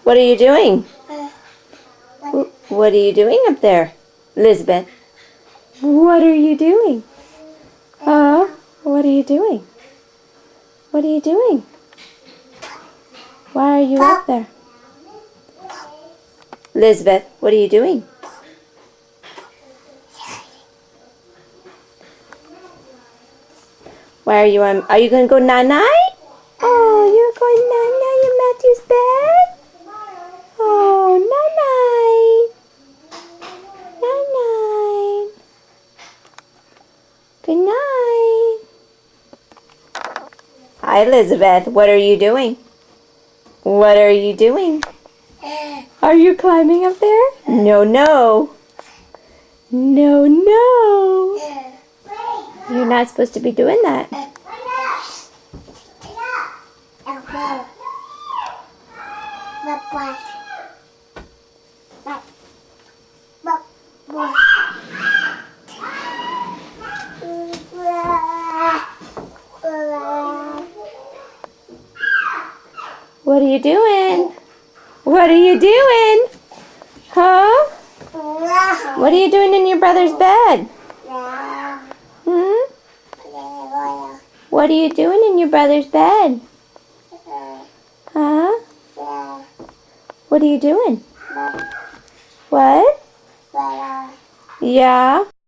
What are you doing? What are you doing up there, Elizabeth? What are you doing? Huh? What are you doing? What are you doing? Why are you up there? Elizabeth, what are you doing? Why are you on? Are you going to go night-night? Oh, you're going night-night in Matthew's bed? Oh, night-night. Night-night. Good night. Hi, Elizabeth. What are you doing? What are you doing? Are you climbing up there? No, no. No, no. You're not supposed to be doing that. What are you doing? What are you doing? Huh? What are you doing in your brother's bed? Hmm? What are you doing in your brother's bed? Huh? What are you doing? What? Yeah?